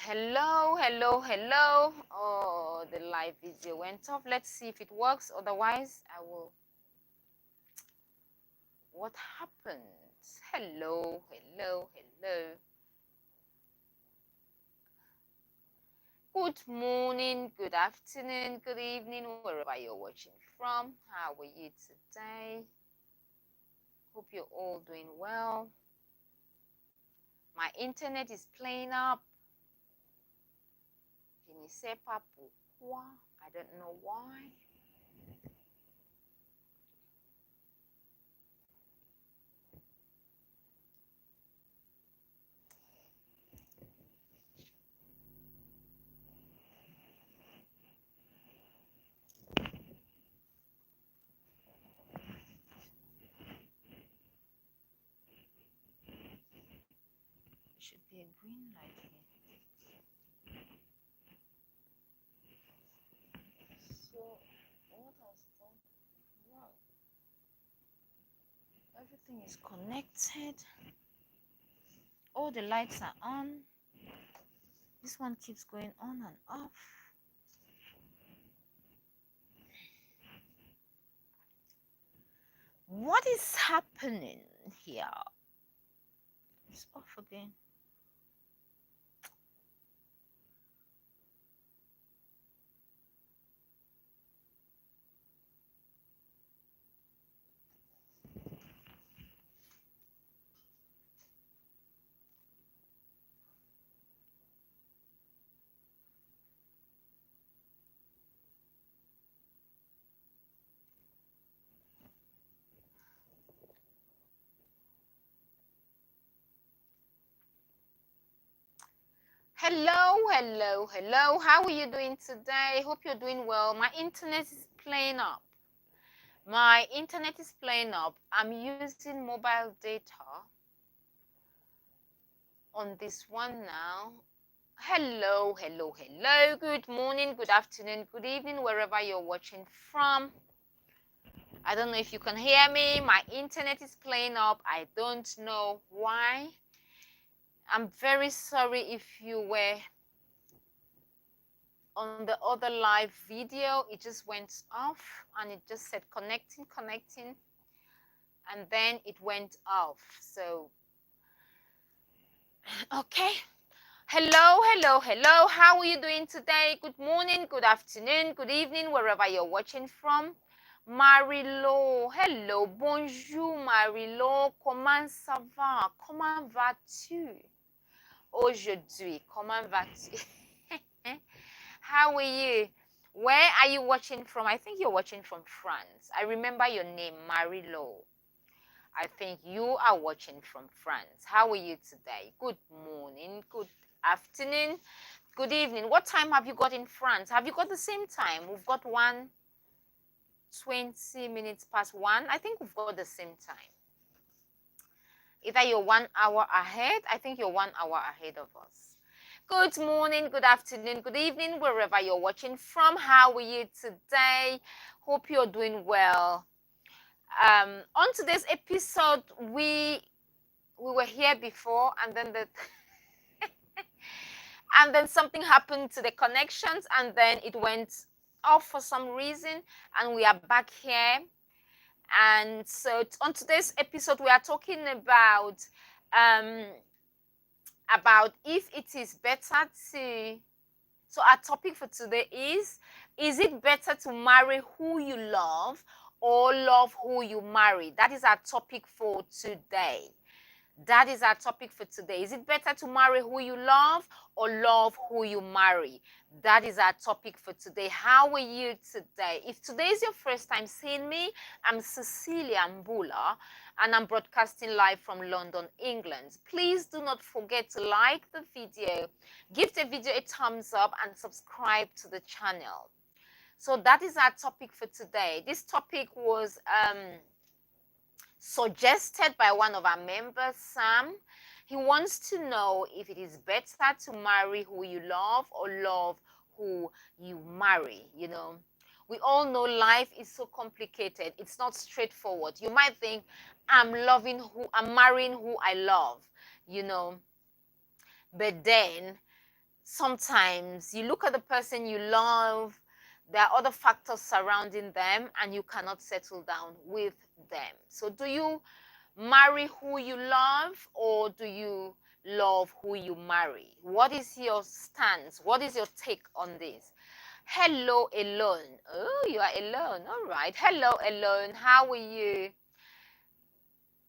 Hello, hello, hello. Oh, the live video went off. Let's see if it works. Otherwise, I will. What happened? Hello, hello, hello. Good morning, good afternoon, good evening, wherever you're watching from. How are you today? Hope you're all doing well. My internet is playing up. Je ne sais pas pourquoi. I don't know why. There should be a green light here. So, what has gone wrong? Everything is connected. All the lights are on. This one keeps going on and off. What is happening here? It's off again. Hello, hello, hello. How are you doing today? Hope you're doing well. My internet is playing up. My internet is playing up. I'm using mobile data on this one now. Hello, hello, hello. Good morning, good afternoon, good evening, wherever you're watching from. I don't know if you can hear me. My internet is playing up. I don't know why. I'm very sorry if you were on the other live video. It just went off and it just said connecting, connecting, and then it went off. So, okay. Hello, hello, hello. How are you doing today? Good morning, good afternoon, good evening, wherever you're watching from. Marie-Lo, hello, bonjour Marie-Lo, comment ça va? Comment vas-tu? Aujourd'hui, comment vas-tu? How are you? Where are you watching from? I think you're watching from France. I remember your name, Marie-Lo. I think you are watching from France. How are you today? Good morning, good afternoon, good evening. What time have you got in France? Have you got the same time? We've got 20 minutes past 1. I think we've got the same time. Either you're 1 hour ahead. I think you're 1 hour ahead of us. Good morning, good afternoon, good evening, wherever you're watching from. How are you today? Hope you're doing well. On today's episode, we were here before, and then and then something happened to the connections, and then it went off for some reason, and we are back here. And so on today's episode, we are talking about if it is better to. So our topic for today is it better to marry who you love or love who you marry? That is our topic for today. That is our topic for today. Is it better to marry who you love or love who you marry? That is our topic for today. How are you today? If today is your first time seeing me, I'm Cecilia Mbullah, and I'm broadcasting live from London, England. Please do not forget to like the video, give the video a thumbs up, and subscribe to the channel. So that is our topic for today. This topic was suggested by one of our members, Sam. He wants to know if it is better to marry who you love or love who you marry. You know, we all know life is so complicated. It's not straightforward. You might think I'm marrying who I love, you know, but then sometimes you look at the person you love, there are other factors surrounding them, and you cannot settle down with them. So do you marry who you love, or do you love who you marry? What is your stance? What is your take on this? Hello, Alone. Oh, you are alone. All right. Hello, Alone. How are you?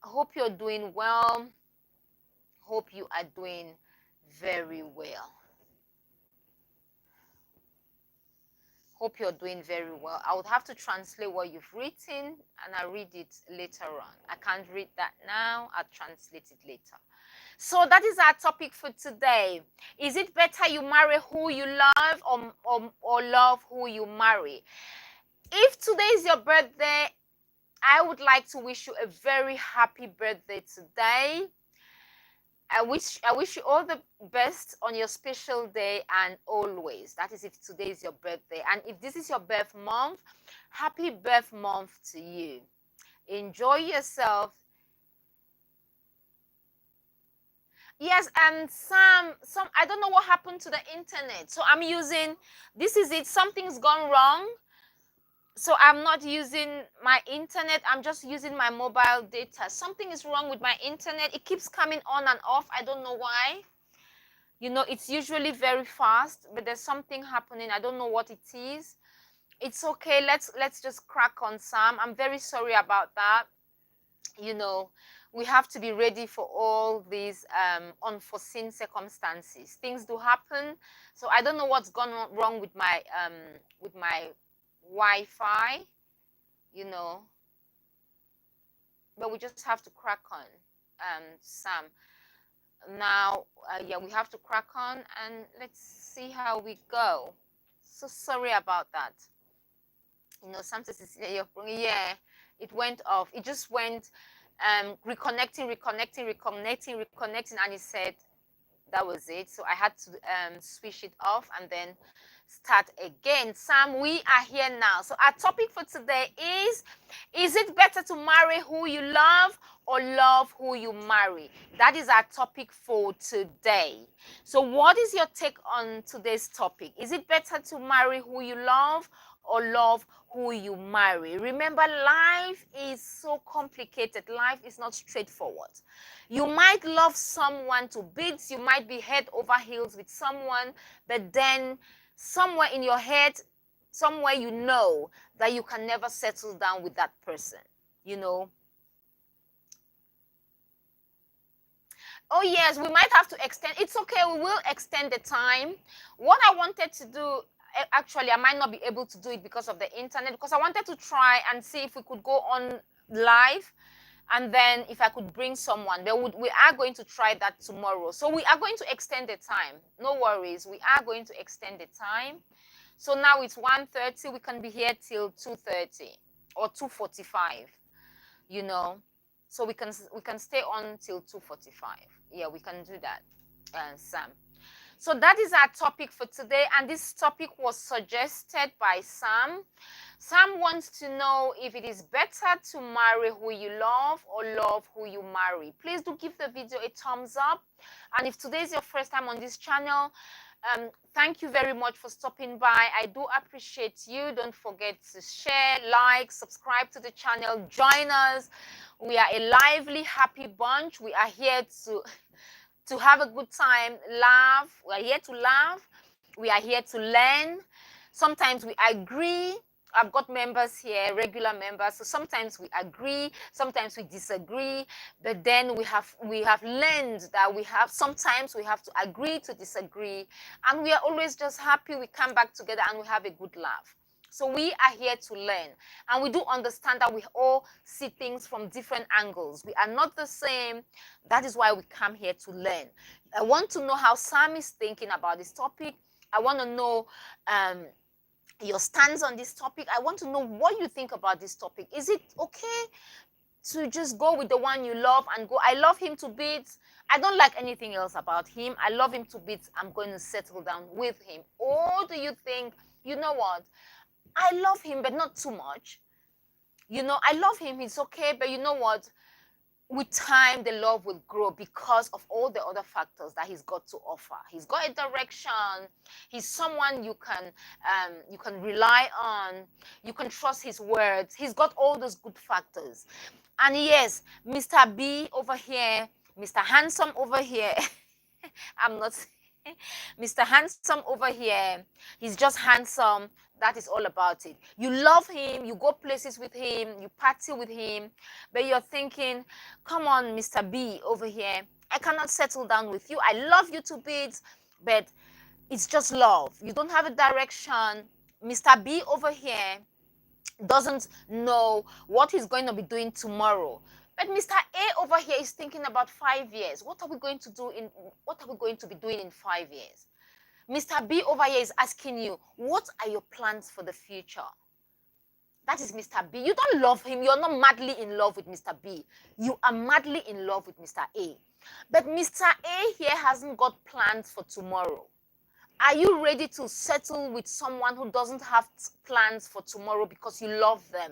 Hope you're doing well. Hope you are doing very well. Hope you're doing very well. I would have to translate what you've written, and I'll read it later on. I can't read that now. I'll translate it later. So that is our topic for today. Is it better you marry who you love, or love who you marry? If today is your birthday, I would like to wish you a very happy birthday today. I wish you all the best on your special day and always. That is if today is your birthday. And if this is your birth month, happy birth month to you. Enjoy yourself. Yes, and some I don't know what happened to the internet. So I'm using, this is it, something's gone wrong. So I'm not using my internet, I'm just using my mobile data. Something is wrong with my internet. It keeps coming on and off. I don't know why. You know, it's usually very fast, but there's something happening. I don't know what it is. It's okay. Let's just crack on, Sam. I'm very sorry about that. You know, we have to be ready for all these unforeseen circumstances. Things do happen. So I don't know what's gone wrong with my Wi-Fi, you know, but we just have to crack on, Sam. Now, yeah, we have to crack on, and let's see how we go. So sorry about that. You know, sometimes it's, yeah, it went off. It just went reconnecting, and it said that was it. So I had to switch it off and then start again. Sam, we are here now. So our topic for today is it better to marry who you love or love who you marry? That is our topic for today. So what is your take on today's topic? Is it better to marry who you love or love who you marry? Remember, life is so complicated. Life is not straightforward. You might love someone to bits, you might be head over heels with someone, but then somewhere in your head, somewhere you know that you can never settle down with that person, you know. Oh yes, we might have to extend. It's okay, we will extend the time. What I wanted to do, actually I might not be able to do it because of the internet, because I wanted to try and see if we could go on live, and then if I could bring someone. We are going to try that tomorrow. So we are going to extend the time. No worries, we are going to extend the time. So now it's 1:30. We can be here till 2:30 or 2:45, you know. So we can stay on till 2:45. Yeah, we can do that, Sam. So that is our topic for today, and this topic was suggested by Sam. Sam wants to know if it is better to marry who you love or love who you marry. Please do give the video a thumbs up. And if today is your first time on this channel, thank you very much for stopping by. I do appreciate you. Don't forget to share, like, subscribe to the channel, join us. We are a lively, happy bunch. We are here to have a good time, laugh. We are here to laugh. We are here to learn. Sometimes we agree. I've got members here, regular members. So sometimes we agree, sometimes we disagree. But then we have learned that sometimes we have to agree to disagree. And we are always just happy we come back together and we have a good laugh. So we are here to learn, and we do understand that we all see things from different angles. We are not the same. That is why we come here to learn. I want to know how Sam is thinking about this topic. I want to know your stance on this topic. I want to know what you think about this topic. Is it okay to just go with the one you love and go, I love him to bits, I don't like anything else about him, I love him to bits, I'm going to settle down with him? Or do you think, you know what, I love him, but not too much. You know, I love him, he's okay, but you know what? with time the love will grow because of all the other factors that he's got to offer. He's got a direction. He's someone you can rely on. You can trust his words. He's got all those good factors. And yes, Mr. B over here, Mr. Handsome over here. I'm not Mr. Handsome over here. He's just handsome. That is all about it. You love him, you go places with him, you party with him, but you're thinking, come on, Mr. B over here, I cannot settle down with you. I love you to bits, but it's just love. You don't have a direction. Mr. B over here doesn't know what he's going to be doing tomorrow. But Mr. A over here is thinking about 5 years. What are we going to be doing in 5 years? Mr. B over here is asking you, what are your plans for the future? That is Mr. B. You don't love him. You're not madly in love with Mr. B. You are madly in love with Mr. A. But Mr. A here hasn't got plans for tomorrow. Are you ready to settle with someone who doesn't have plans for tomorrow because you love them?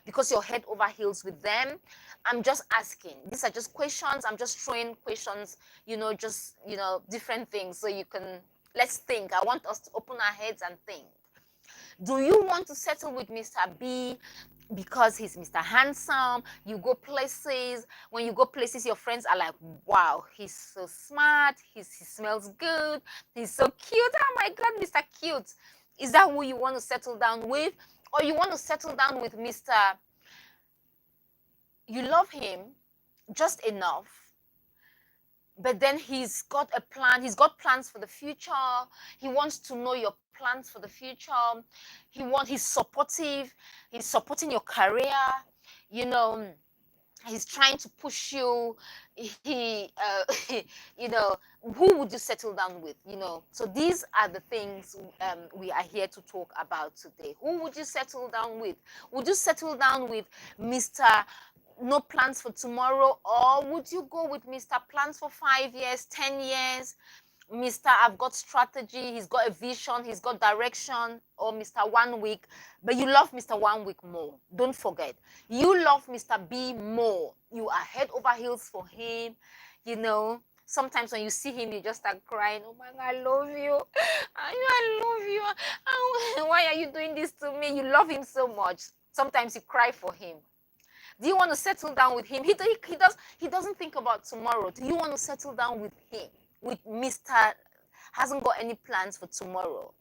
Because you're head over heels with them? I'm just asking. These are just questions. I'm just throwing questions, different things. So let's think. I want us to open our heads and think. Do you want to settle with Mr. B because he's Mr. Handsome? You go places. When you go places, your friends are like, wow, he's so smart. He smells good. He's so cute. Oh my God, Mr. Cute. Is that who you want to settle down with? Or you want to settle down with Mr. You love him just enough, but then he's got a plan. He's got plans for the future. He wants to know your plans for the future. He's supportive. He's supporting your career. He's trying to push you. Who would you settle down with? So these are the things we are here to talk about today. Who would you settle down with? Would you settle down with Mr. No plans for tomorrow, or would you go with Mr. Plans for 5 years, 10 years? Mr. I've got strategy, he's got a vision, he's got direction, or Mr. 1 week, but you love Mr. 1 week more. Don't forget, you love Mr. B more. You are head over heels for him. Sometimes when you see him, you just start crying. Oh my God, I love you. I love you. Why are you doing this to me? You love him so much. Sometimes you cry for him. Do you want to settle down with him? He doesn't think about tomorrow. Do you want to settle down with him? With Mr. Hasn't got any plans for tomorrow.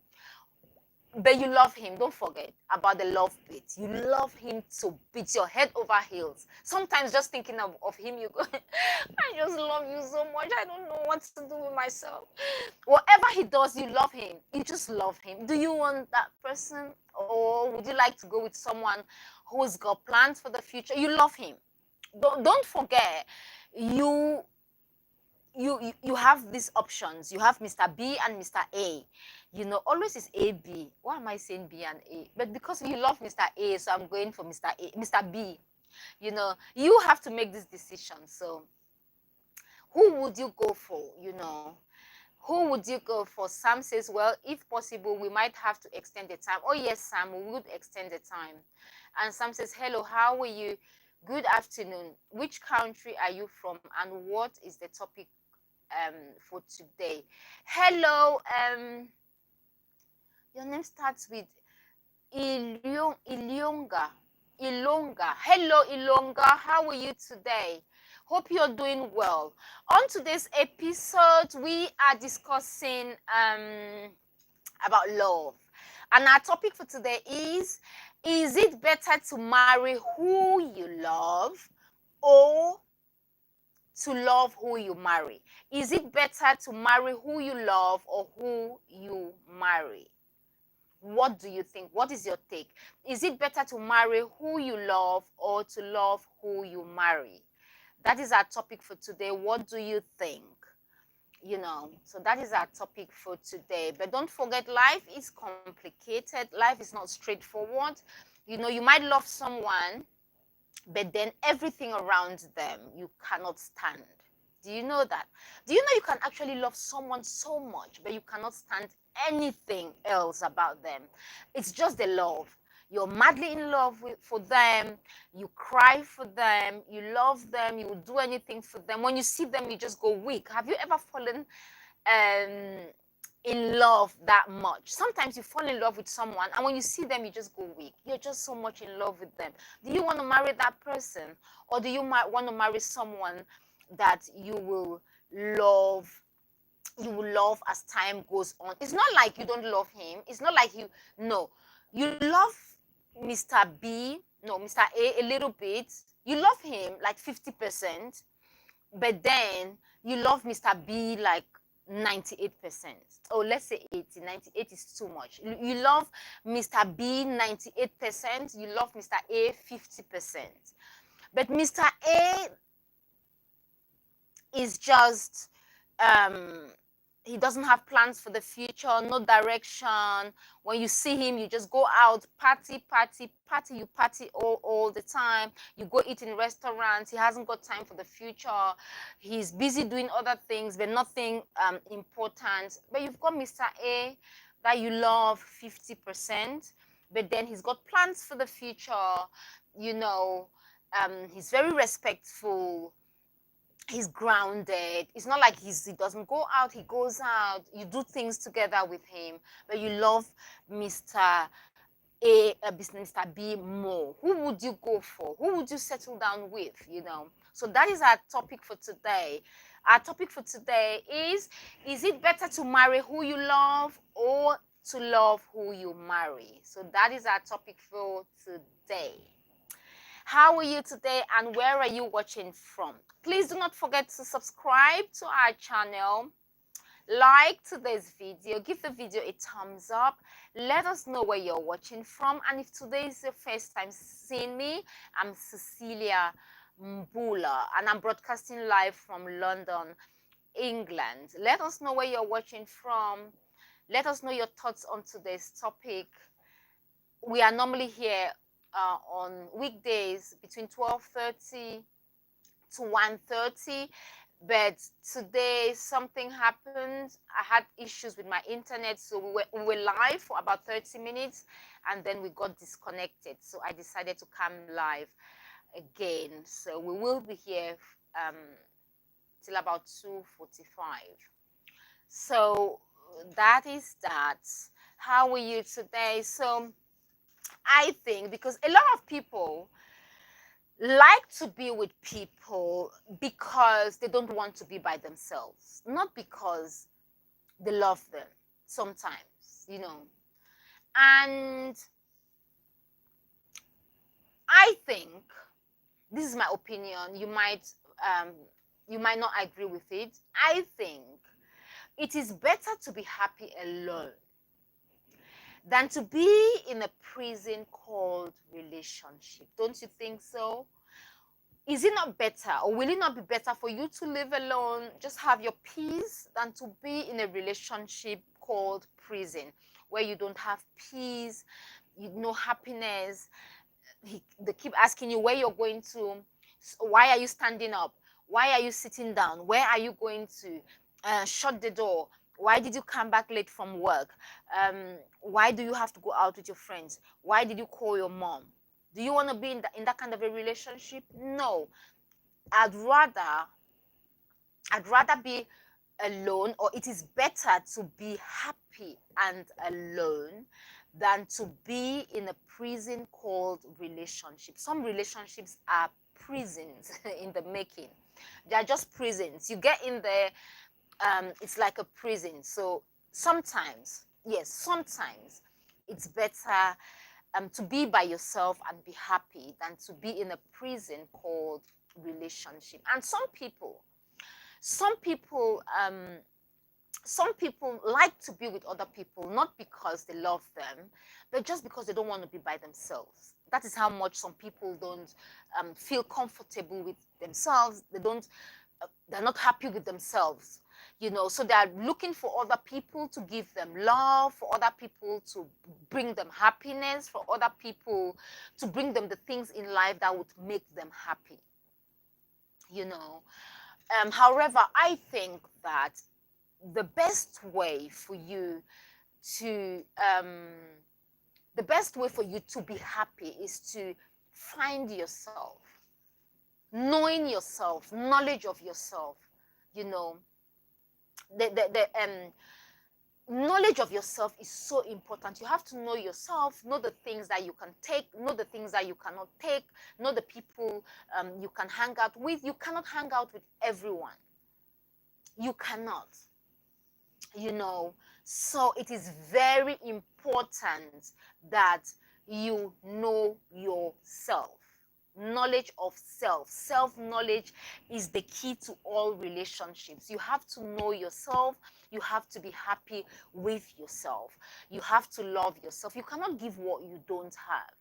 But you love him. Don't forget about the love bit. You love him to beat your head over heels. Sometimes just thinking of him, you go, I just love you so much. I don't know what to do with myself. Whatever he does, you love him. You just love him. Do you want that person? Or would you like to go with someone who's got plans for the future? You love him. Don't forget, you have these options. You have Mr. B and Mr. A. Always is A, B. Why am I saying B and A? But because you love Mr. A, so I'm going for Mr. A, Mr. B. You have to make this decision. So who would you go for? Who would you go for? Sam says, well, if possible, we might have to extend the time. Oh, yes, Sam, we would extend the time. And Sam says, hello, how are you? Good afternoon. Which country are you from? And what is the topic for today? Hello, your name starts with Ilonga. Hello, Ilonga. How are you today? Hope you're doing well. On today's episode, we are discussing about love. And our topic for today is it better to marry who you love or to love who you marry? Is it better to marry who you love or who you marry? What do you think? What is your take? Is it better to marry who you love or to love who you marry? That is our topic for today. What do you think? So that is our topic for today. But don't forget, life is complicated. Life is not straightforward. You might love someone, but then everything around them you cannot stand. Do you know that? Do you know you can actually love someone so much, but you cannot stand anything else about them? It's just the love. you're madly in love for them, you cry for them, you love them, you will do anything for them. When you see them, you just go weak. Have you ever fallen in love that much? Sometimes you fall in love with someone, and when you see them, you just go weak. You're just so much in love with them. Do you want to marry that person, or do you want to marry someone that you will love as time goes on? It's not like you don't love him. It's not like you love Mr. B, no, Mr. A little bit. You love him like 50%, but then you love Mr. B like 98%. Or let's say 80. 98 is too much. You love Mr. B 98%, you love Mr. A 50%. But Mr. A is just he doesn't have plans for the future, no direction. When you see him, you just go out, party, you party all the time. You go eat in restaurants. He hasn't got time for the future. He's busy doing other things, but nothing important. But you've got Mr. A that you love 50%, but then he's got plans for the future. He's very respectful. He's grounded. It's not like he doesn't go out. He goes out. You do things together with him, but you love Mr. Mr. B more. Who would you go for? Who would you settle down with? So that is our topic for today. Our topic for today is it better to marry who you love or to love who you marry? So that is our topic for today. How are you today, and where are you watching from? Please do not forget to subscribe to our channel, like today's video, give the video a thumbs up, let us know where you're watching from. And if today is your first time seeing me, I'm Cecilia Mbullah, and I'm broadcasting live from London, England. Let us know where you're watching from. Let us know your thoughts on today's topic. We are normally here on weekdays between 12:30 to 1:30, but today something happened. I had issues with my internet, so we were live for about 30 minutes, and then we got disconnected, so I decided to come live again. So we will be here till about 2:45. So that is that. How are you today? So I think because a lot of people like to be with people because they don't want to be by themselves, not because they love them sometimes, And I think, this is my opinion, you might not agree with it. I think it is better to be happy alone than to be in a prison called relationship. Don't you think so? Is it not better, or will it not be better for you to live alone, just have your peace, than to be in a relationship called prison, where you don't have peace, no happiness? They keep asking you where you're going to. Why are you standing up? Why are you sitting down? Where are you going to? Shut the door. Why did you come back late from work? Why do you have to go out with your friends? Why did you call your mom? Do you want to be in that kind of a relationship? No. I'd rather be alone, or it is better to be happy and alone than to be in a prison called relationship. Some relationships are prisons in the making. They are just prisons. You get in there, it's like a prison. So sometimes it's better to be by yourself and be happy than to be in a prison called relationship. And some people like to be with other people, not because they love them, but just because they don't want to be by themselves. That is how much some people don't feel comfortable with themselves. They're not happy with themselves, so they're looking for other people to give them love, for other people to bring them happiness, for other people to bring them the things in life that would make them happy. However, I think that the best way for you to The best way for you to be happy is to find yourself, knowing yourself, knowledge of yourself. You know, the knowledge of yourself is so important. You have to know yourself, know the things that you can take, know the things that you cannot take, know the people you can hang out with. You cannot hang out with everyone. You cannot, you know. So it is very important that you know yourself. Knowledge of self. Self-knowledge is the key to all relationships. You have to know yourself. You have to be happy with yourself. You have to love yourself. You cannot give what you don't have.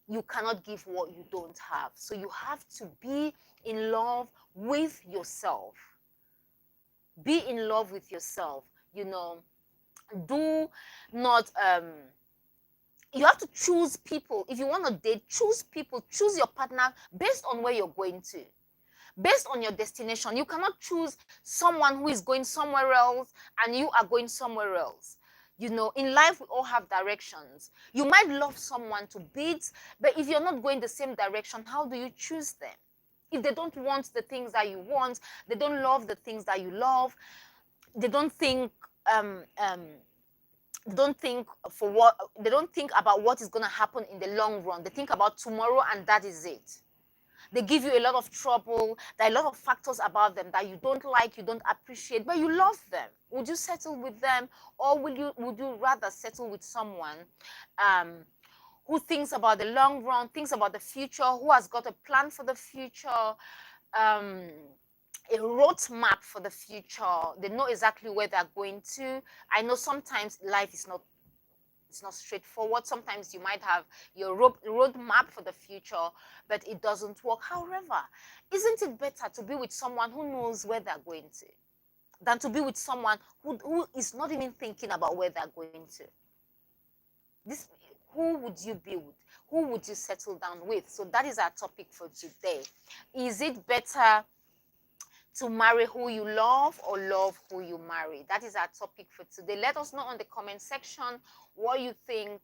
You cannot give what you don't have. So you have to be in love with yourself. Be in love with yourself. You know, do not you have to choose people. If you want to date, choose people, choose your partner based on where you're going to, based on your destination. You cannot choose someone who is going somewhere else and you are going somewhere else. You know, in life, we all have directions. You might love someone to bits, but if you're not going the same direction, how do you choose them? If they don't want the things that you want, they don't love the things that you love, they don't think they don't think about what is going to happen in the long run. They think about tomorrow and that is it. They give you a lot of trouble. There are a lot of factors about them that you don't like, you don't appreciate, but you love them. Would you settle with them, or would you rather settle with someone who thinks about the long run, thinks about the future, who has got a plan for the future, a roadmap for the future? They know exactly where they're going to. I know sometimes life is not, it's not straightforward. Sometimes you might have your roadmap for the future, but it doesn't work. However, isn't it better to be with someone who knows where they're going to than to be with someone who is not even thinking about where they're going to? This, who would you be with? Who would you settle down with? So that is our topic for today. Is it better to marry who you love or love who you marry? That is our topic for today. Let us know on the comment section what you think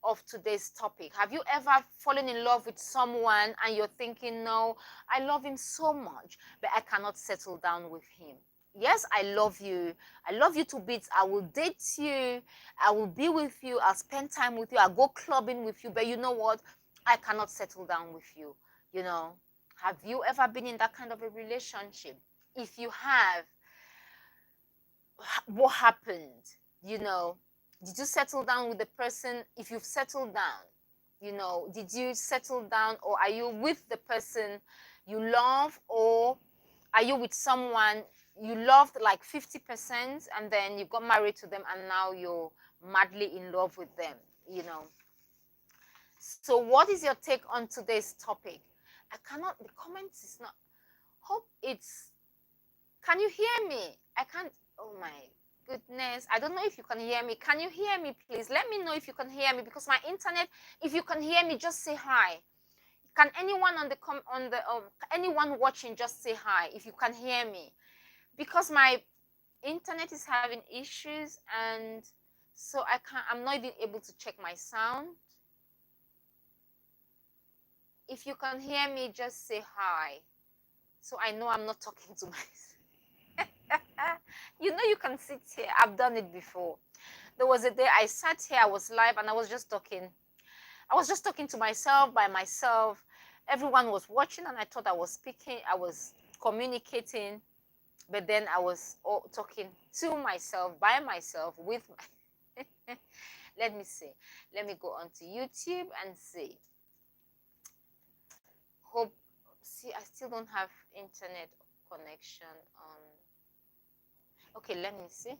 of today's topic. Have you ever fallen in love with someone and you're thinking, no, I love him so much, but I cannot settle down with him? Yes, I love you. I love you to bits. I will date you. I will be with you. I'll spend time with you. I'll go clubbing with you. But you know what? I cannot settle down with you. You know, have you ever been in that kind of a relationship? If you have, what happened? You know, did you settle down with the person? If you've settled down, you know, did you settle down, or are you with the person you love, or are you with someone you loved like 50% and then you got married to them and now you're madly in love with them, you know? So what is your take on today's topic? I cannot, the comments is not, hope it's, can you hear me? I can't, oh my goodness. I don't know if you can hear me. Can you hear me, please? Let me know if you can hear me, because my internet, if you can hear me, just say hi. Can anyone anyone watching just say hi if you can hear me? Because my internet is having issues, and so I'm not even able to check my sound. If you can hear me, just say hi, so I know I'm not talking to myself. You know, you can sit here. I've done it before. There was a day I sat here, I was live, and I was just talking. I was just talking to myself, by myself. Everyone was watching, and I thought I was speaking, I was communicating, but then I was talking to myself, by myself, with my... Let me see. Let me go onto YouTube and see. Hope, see, I still don't have internet connection on. Okay, let me see.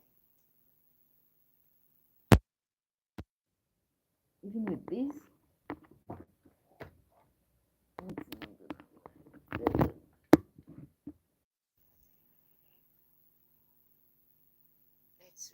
Even with this, let's